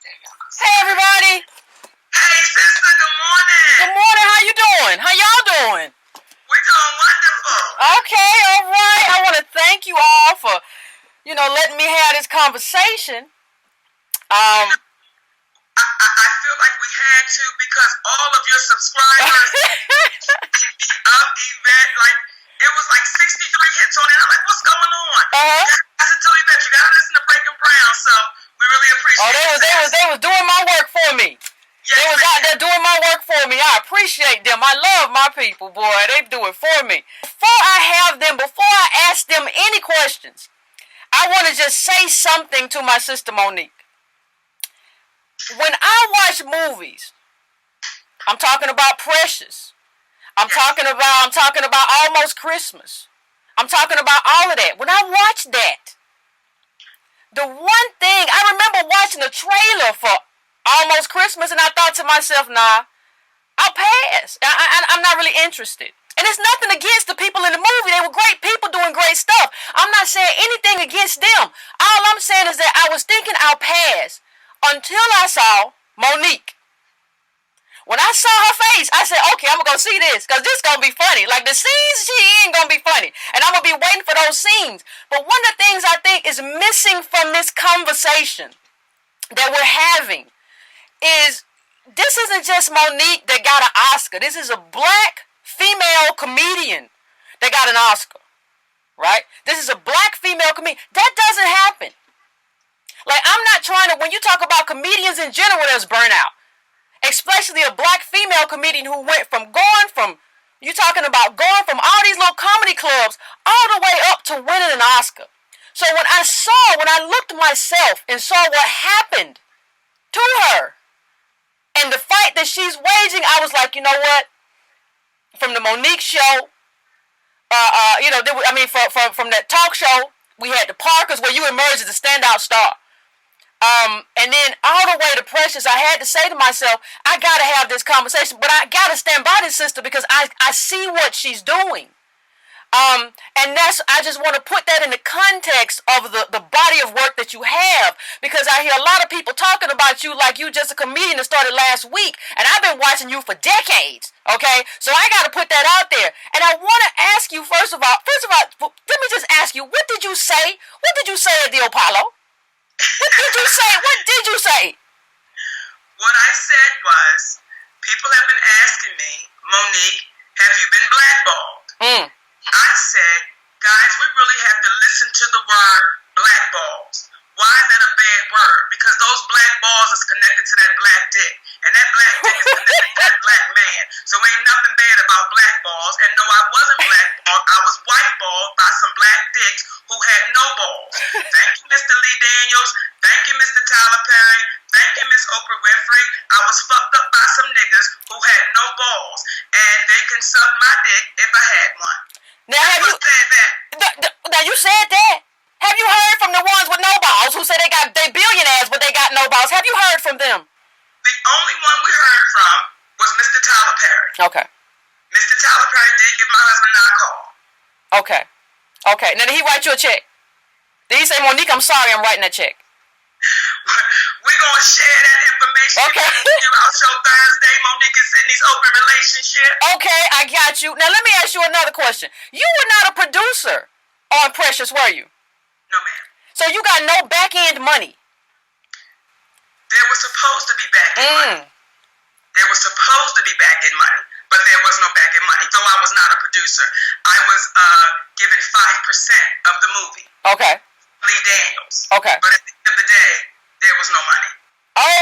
Hey, everybody. Hey, sister, good morning. Good morning. How you doing? How y'all doing? We're doing wonderful. Okay, all right. I want to thank you all for, letting me have this conversation. I feel like we had to because all of your subscribers up, Yvette, it was like 63 hits on it. I'm like, what's going on? I said to Yvette, you got to listen to Breaking Brown, so we really appreciate it. They was doing my work for me. Yes, they was out there doing my work for me. I appreciate them. I love my people, boy. They do it for me. Before I ask them any questions, I want to just say something to my sister Monique. When I watch movies, I'm talking about Precious. I'm talking about Almost Christmas. I'm talking about all of that. When I watch that, the one thing, I remember watching the trailer for Almost Christmas, and I thought to myself, nah, I'll pass. I'm not really interested. And it's nothing against the people in the movie. They were great people doing great stuff. I'm not saying anything against them. All I'm saying is that I was thinking I'll pass until I saw Monique. When I saw her face, I said, okay, I'm going to go see this because this is going to be funny. Like the scenes she in going to be funny. And I'm going to be waiting for those scenes. But one of the things I think is missing from this conversation that we're having is this isn't just Monique that got an Oscar. This is a black female comedian that got an Oscar, right? This is a black female comedian. That doesn't happen. Like, I'm not trying to, when you talk about comedians in general, there's burnout. Especially a black female comedian who went from going from all these little comedy clubs all the way up to winning an Oscar. So when I looked myself and saw what happened to her and the fight that she's waging, I was like, you know what? From the Monique show, from that talk show, we had the Parkers where you emerged as a standout star. And then all the way to Precious, I had to say to myself, I got to have this conversation, but I got to stand by this sister because I see what she's doing. And I just want to put that in the context of the body of work that you have, because I hear a lot of people talking about you like you just a comedian that started last week, and I've been watching you for decades, okay? So I got to put that out there. And I want to ask you, first of all, let me just ask you, what did you say? What did you say at the Apollo? What did you say? What I said was, people have been asking me, Monique, have you been blackballed? I said, guys, we really have to listen to the word blackballs. Why is that a bad word? Because those black balls is connected to that black dick. And that black dick is connected to that black man. So ain't nothing bad about black balls. And no, I wasn't blackballed. I was whiteballed by some black dicks who had no balls. Thank you, Mr. Lee Daniels. Thank you, Mr. Tyler Perry. Thank you, Miss Oprah Winfrey. I was fucked up by some niggas who had no balls. And they can suck my dick if I had one. Now, said that. Now you said that. Have you heard from the ones with no balls who say they billionaires but they got no balls? Have you heard from them? The only one we heard from was Mr. Tyler Perry. Okay. Mr. Tyler Perry did give my husband a call. Okay. Now did he write you a check? Did he say, Monique, I'm sorry, I'm writing that check? We're going to share that information. Okay. Our show Thursday, Monique and Sydney's open relationship. Okay, I got you. Now let me ask you another question. You were not a producer on Precious, were you? No, ma'am. So you got no back-end money? There was supposed to be back-end money. There was supposed to be back-end money, but there was no back-end money. Though I was not a producer, I was given 5% of the movie. Okay. Lee Daniels. Okay. But at the end of the day, there was no money.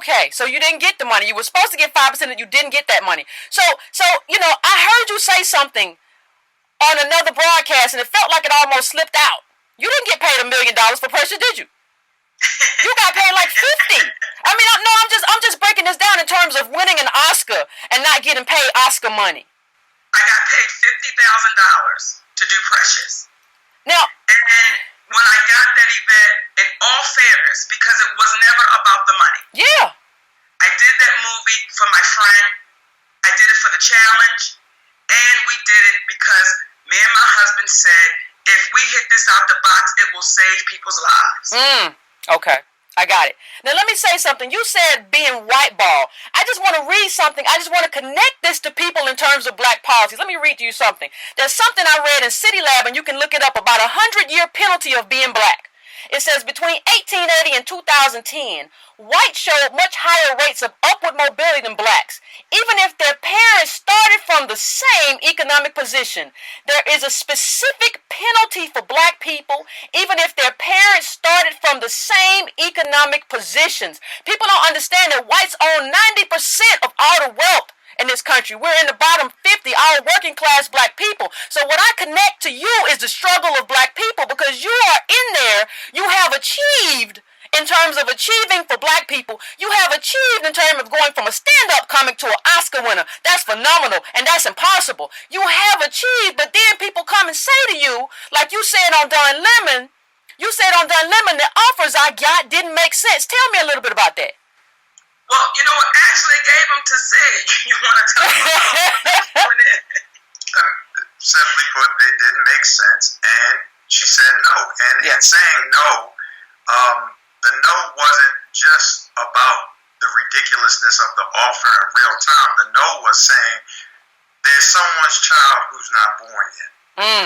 Okay, so you didn't get the money. You were supposed to get 5% and you didn't get that money. So I heard you say something on another broadcast and it felt like it almost slipped out. You didn't get paid $1 million for Precious, did you? You got paid like 50. I mean, no, I'm just breaking this down in terms of winning an Oscar and not getting paid Oscar money. I got paid $50,000 to do Precious. Now, and when I got that, Yvette, in all fairness, because it was never about the money. Yeah. I did that movie for my friend. I did it for the challenge. And we did it because me and my husband said, if we hit this out the box, it will save people's lives. Okay. I got it. Now let me say something. You said being whiteball. I just want to read something. I just want to connect this to people in terms of black policies. Let me read to you something. There's something I read in City Lab, and you can look it up, about 100-year penalty of being black. It says between 1880 and 2010, whites showed much higher rates of upward mobility than blacks. Even if their parents started from the same economic position, there is a specific penalty for black people, even if their parents started from the same economic positions. People don't understand that whites own 90% of all the wealth in this country. We're in the bottom 50, all working class black people. So what I connect to you is the struggle of black people, because you are in there. You have achieved in terms of achieving for black people. You have achieved in terms of going from a stand-up comic to an Oscar winner. That's phenomenal, and that's impossible. You have achieved, but then people come and say to you, like you said on Don Lemon, the offers I got didn't make sense. Tell me a little bit about that. Well, you know what? I actually gave them to Sid. You want to tell me? Simply put, they didn't make sense, and she said no. And in saying no, the no wasn't just about the ridiculousness of the offer in real time. The no was saying there's someone's child who's not born yet.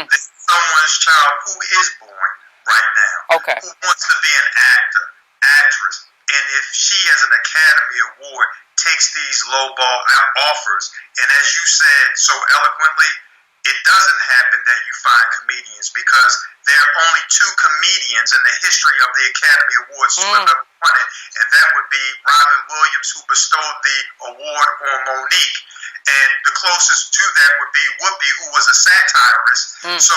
There's someone's child who is born right now, who wants to be an actor, actress. And if she, as an Academy Award, takes these lowball offers, and as you said so eloquently, it doesn't happen that you find comedians, because there are only 2 comedians in the history of the Academy Awards who have ever won it, and that would be Robin Williams, who bestowed the award on Monique, and the closest to that would be Whoopi, who was a satirist. So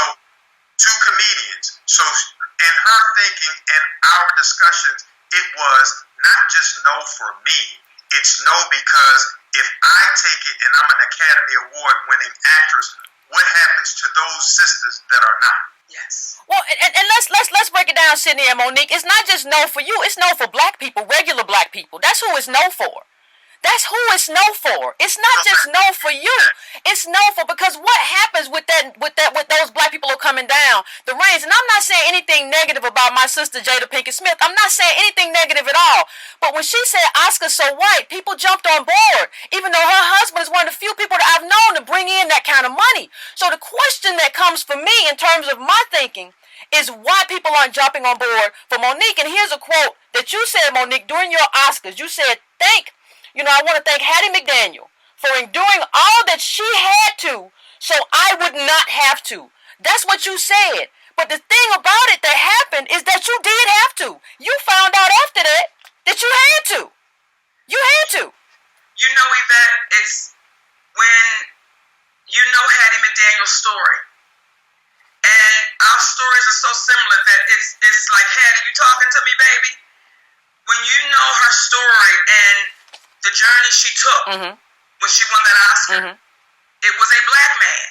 2 comedians. So in her thinking and our discussions, it was not just no for me, it's no because if I take it and I'm an Academy Award winning actress, what happens to those sisters that are not? Yes. Well, and let's break it down, Sydney and Monique. It's not just no for you, it's no for black people, regular black people. That's who it's no for. That's who it's no for. It's not just no for you. It's no for, because what happens with those black people who are coming down the range, and I'm not saying anything negative about my sister Jada Pinkett Smith. I'm not saying anything negative at all. But when she said Oscar so white, people jumped on board, even though her husband is one of the few people that I've known to bring in that kind of money. So the question that comes for me in terms of my thinking is why people aren't jumping on board for Monique. And here's a quote that you said, Monique, during your Oscars. You said, I want to thank Hattie McDaniel for enduring all that she had to so I would not have to. That's what you said. But the thing about it that happened is that you did have to. You found out after that you had to. You had to. You know, Yvette, it's when you know Hattie McDaniel's story. And our stories are so similar that it's like, Hattie, you talking to me, baby? When you know her story and the journey she took when she won that Oscar, it was a black man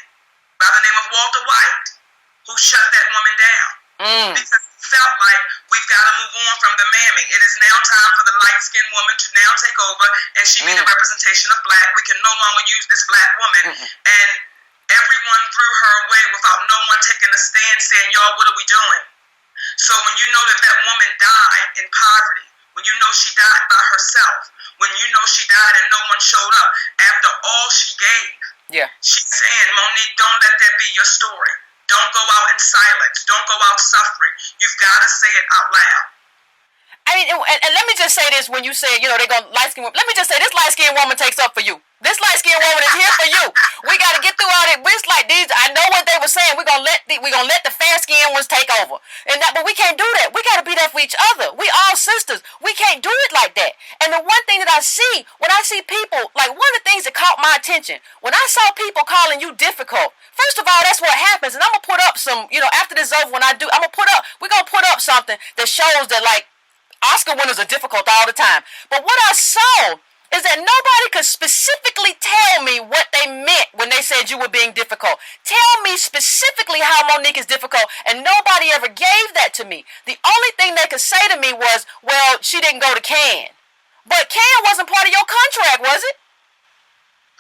by the name of Walter White who shut that woman down. Because he felt like we've got to move on from the mamming. It is now time for the light-skinned woman to now take over, and she be the representation of black. We can no longer use this black woman. And everyone threw her away without no one taking a stand saying, y'all, what are we doing? So when you know that woman died in poverty, when you know she died by herself, when you know she died and no one showed up, after all she gave, she's saying, Monique, don't let that be your story. Don't go out in silence. Don't go out suffering. You've got to say it out loud. I mean, and let me just say this, when you say, they're going to light-skinned woman, let me just say, this light-skinned woman takes up for you. This light-skinned woman is here for you. We got to get through all that. It's like these, I know what they were saying. We're going to let the fair-skinned ones take over. But we can't do that. We got to be there for each other. We all sisters. We can't do it like that. And the one thing that I see, when I see people, like one of the things that caught my attention, when I saw people calling you difficult, first of all, that's what happens. And I'm going to put up some, after this is over, we're going to put up something that shows that, like, Oscar winners are difficult all the time. But what I saw is that nobody could specifically tell me what they meant when they said you were being difficult. Tell me specifically how Monique is difficult, and nobody ever gave that to me. The only thing they could say to me was, well, she didn't go to Cannes. But Cannes wasn't part of your contract, was it?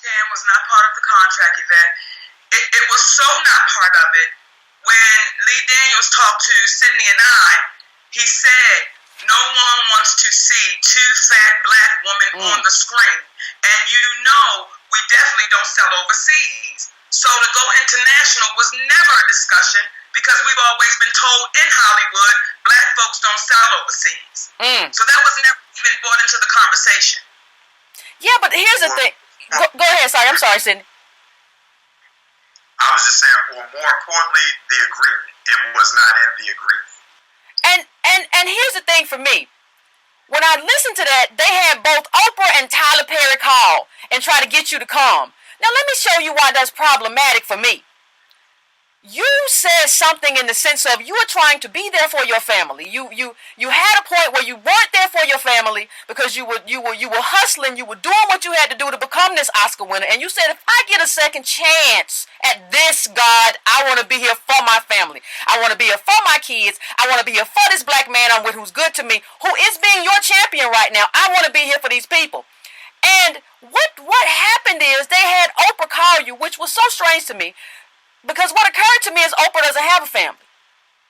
Cannes was not part of the contract, Yvette. It was so not part of it. When Lee Daniels talked to Sydney and I, he said, No one wants to see two fat black women on the screen. And we definitely don't sell overseas. So to go international was never a discussion because we've always been told in Hollywood, black folks don't sell overseas. So that was never even brought into the conversation. Yeah, but here's the thing. Go ahead, sorry. I'm sorry, Sydney. I was just saying, or more importantly, the agreement. It was not in the agreement. And here's the thing for me. When I listened to that, they had both Oprah and Tyler Perry call and try to get you to come. Now let me show you why that's problematic for me. You said something in the sense of you were trying to be there for your family. You had a point where you weren't there for your family because you were hustling, you were doing what you had to do to become this Oscar winner. And you said, if I get a second chance at this, God, I want to be here for my family. I want to be here for my kids. I want to be here for this black man I'm with who's good to me, who is being your champion right now. I want to be here for these people. And what happened is they had Oprah call you, which was so strange to me. Because what occurred to me is Oprah doesn't have a family.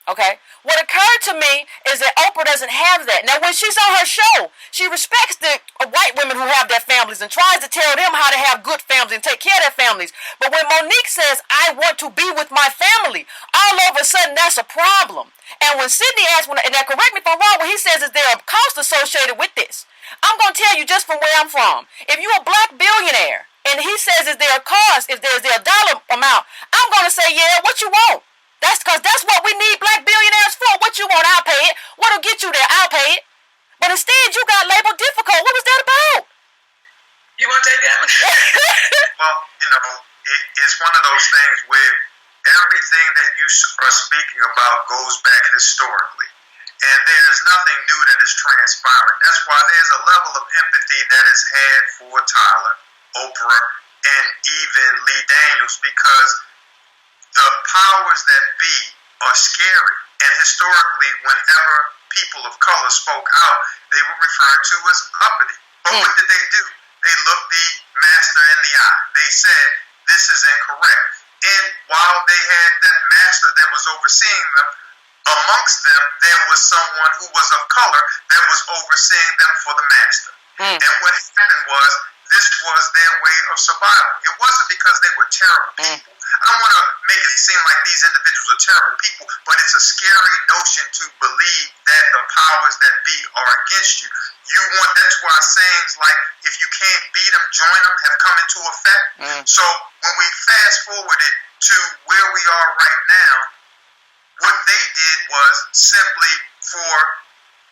Okay? What occurred to me is that Oprah doesn't have that. Now, when she's on her show, she respects the white women who have their families and tries to tell them how to have good families and take care of their families. But when Monique says, I want to be with my family, all of a sudden that's a problem. And when Sydney asked, and now correct me if I'm wrong, when he says, is there a cost associated with this? I'm going to tell you just from where I'm from. If you're a black billionaire, and he says, is there a cost? Is there a dollar amount? I'm going to say, yeah, what you want? That's because that's what we need black billionaires for. What you want, I'll pay it. What'll get you there, I'll pay it. But instead, you got labeled difficult. What was that about? You want to take that one? Well, it's one of those things where everything that you are speaking about goes back historically. And there's nothing new that is transpiring. That's why there's a level of empathy that is had for Tyler, Oprah, and even Lee Daniels, because the powers that be are scary. And historically, whenever people of color spoke out, they were referred to as uppity. But what did they do? They looked the master in the eye. They said, this is incorrect. And while they had that master that was overseeing them, amongst them, there was someone who was of color that was overseeing them for the master. And what happened was, this was their way of survival. It wasn't because they were terrible people. I don't want to make it seem like these individuals are terrible people, but it's a scary notion to believe that the powers that be are against you. That's why sayings like, if you can't beat them, join them, have come into effect. So when we fast forwarded to where we are right now, what they did was simply for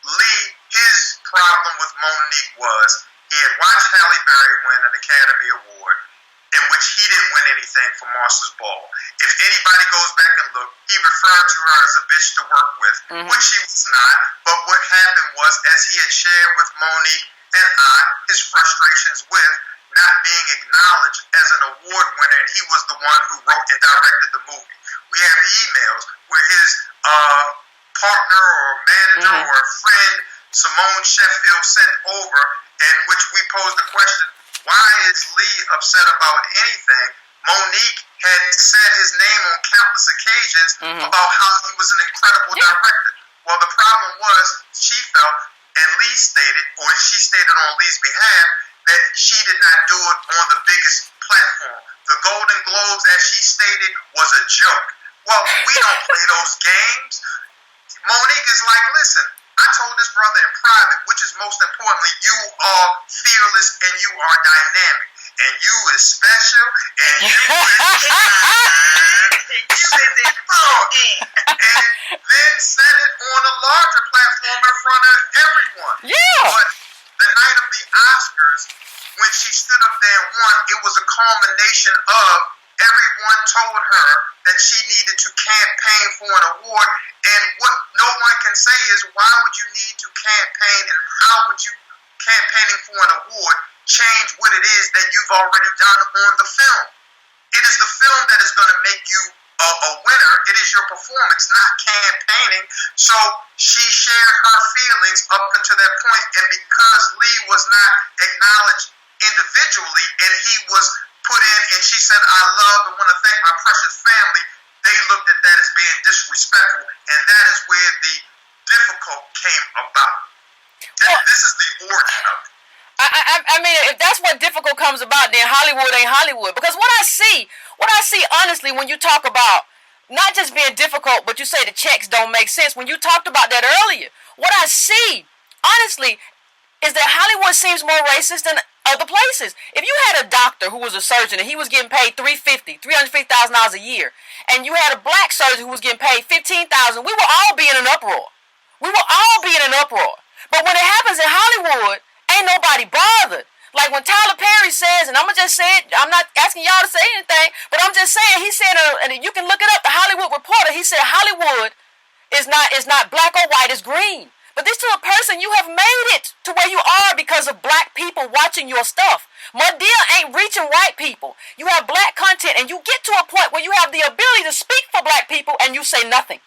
Lee, his problem with Monique was he had watched Halle Berry win an Academy Award in which he didn't win anything for Martha's Ball. If anybody goes back and look, he referred to her as a bitch to work with, which she was not. But what happened was, as he had shared with Monique and I, his frustrations with not being acknowledged as an award winner, and he was the one who wrote and directed the movie. We have the emails where his partner or manager or friend, Simone Sheffield, sent over, in which we posed the question, why is Lee upset about anything? Monique had said his name on countless occasions about how he was an incredible director. Well, the problem was, she felt, and Lee stated, or she stated on Lee's behalf, that she did not do it on the biggest platform. The Golden Globes, as she stated, was a joke. Well, we don't play those games. Monique is like, listen, I told this brother in private, which is most importantly, you are fearless and you are dynamic. And you is special and you is and then set it on a larger platform in front of everyone. Yeah. But the night of the Oscars, when she stood up there and won, it was a culmination of everyone told her that she needed to campaign for an award. And what no one can say is, why would you need to campaign, and how would you campaigning for an award change what it is that you've already done on the film? It is the film that is going to make you a winner. It is your performance, not campaigning. So she shared her feelings up until that point, and because Lee was not acknowledged individually, and he was put in, and she said, I love and want to thank my precious family, they looked at that as being disrespectful, and that is where the difficult came about. This is the origin of it. I mean, if that's what difficult comes about, then Hollywood ain't Hollywood. Because what I see honestly, when you talk about not just being difficult, but you say the checks don't make sense. When you talked about that earlier, what I see, honestly, is that Hollywood seems more racist than other places. If you had a doctor who was a surgeon and he was getting paid $350,000 a year, and you had a black surgeon who was getting paid $15,000, we would all be in an uproar. We will all be in an uproar. But when it happens in Hollywood, ain't nobody bothered. Like when Tyler Perry says, and I'm going to just say it, I'm not asking y'all to say anything, but I'm just saying, he said, and you can look it up, the Hollywood Reporter, he said Hollywood is not black or white, it's green. But this is a person, you have made it to where you are because of black people watching your stuff. Madea ain't reaching white people. You have black content, and you get to a point where you have the ability to speak for black people, and you say nothing.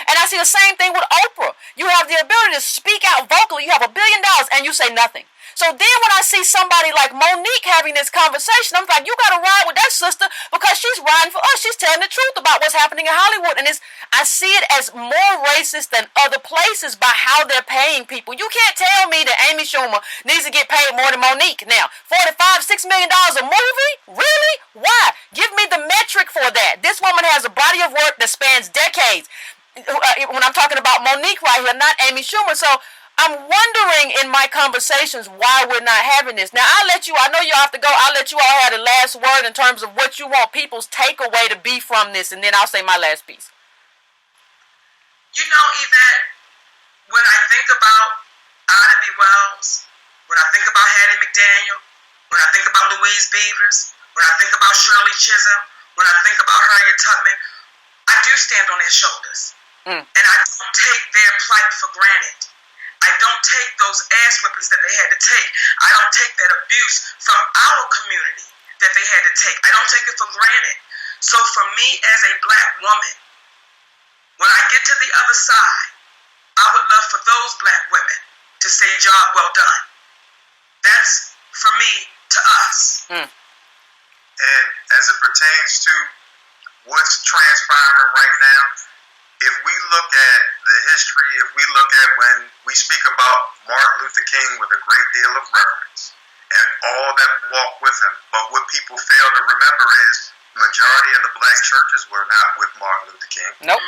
And I see the same thing with Oprah. You have the ability to speak out vocally. You have $1 billion, and you say nothing. So then when I see somebody like Monique having this conversation, I'm like, you got to ride with that sister because she's riding for us. She's telling the truth about what's happening in Hollywood. And I see it as more racist than other places by how they're paying people. You can't tell me that Amy Schumer needs to get paid more than Monique. Now, $6 million a movie? Really? Why? Give me the metric for that. This woman has a body of work that spans decades. When I'm talking about Monique right here, not Amy Schumer. So I'm wondering in my conversations why we're not having this. Now, I know you have to go. I'll let you all have the last word in terms of what you want people's takeaway to be from this, and then I'll say my last piece. You know, Yvette, when I think about Ida B. Wells, when I think about Hattie McDaniel, when I think about Louise Beavers, when I think about Shirley Chisholm, when I think about Harriet Tubman, I do stand on their shoulders. And I don't take their plight for granted. I don't take those ass whippings that they had to take. I don't take that abuse from our community that they had to take. I don't take it for granted. So for me as a black woman, when I get to the other side, I would love for those black women to say, job well done. That's for me to us. And as it pertains to what's transpiring right now, if we look at the history, if we look at when we speak about Martin Luther King with a great deal of reverence and all that walked with him, but what people fail to remember is the majority of the black churches were not with Martin Luther King. Nope.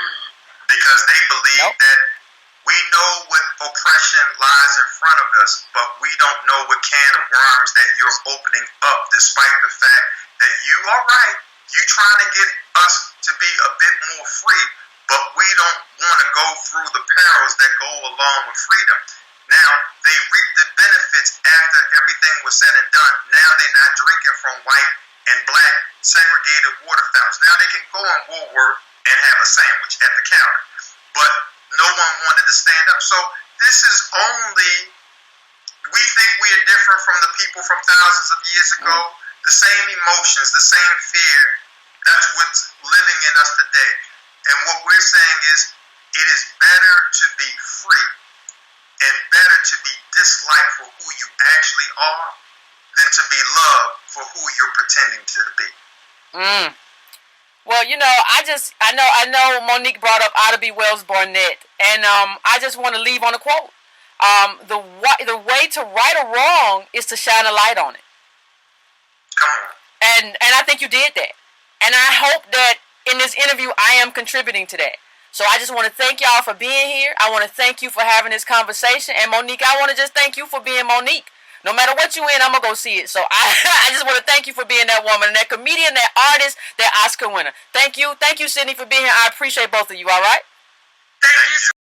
Because they believe that we know what oppression lies in front of us, but we don't know what can of worms that you're opening up, despite the fact that you are right. You trying to get us to be a bit more free, but we don't want to go through the perils that go along with freedom. Now, they reap the benefits after everything was said and done. Now they're not drinking from white and black segregated water fountains. Now they can go on Woolworth and have a sandwich at the counter. But no one wanted to stand up. So this is only, we think we are different from the people from thousands of years ago. The same emotions, the same fear, that's what's living in us today. And what we're saying is, it is better to be free and better to be disliked for who you actually are than to be loved for who you're pretending to be. Well, you know, I know Monique brought up Ida B. Wells Barnett, and I just want to leave on a quote. The way to right a wrong is to shine a light on it. Come on. And I think you did that. And I hope that in this interview I am contributing to that. So I just want to thank y'all for being here. I want to thank you for having this conversation. And Monique, I want to just thank you for being Monique. No matter what you in, I'm going to go see it. So I just want to thank you for being that woman, that comedian, that artist, that Oscar winner. Thank you. Thank you, Sydney, for being here. I appreciate both of you, all right? Thank you.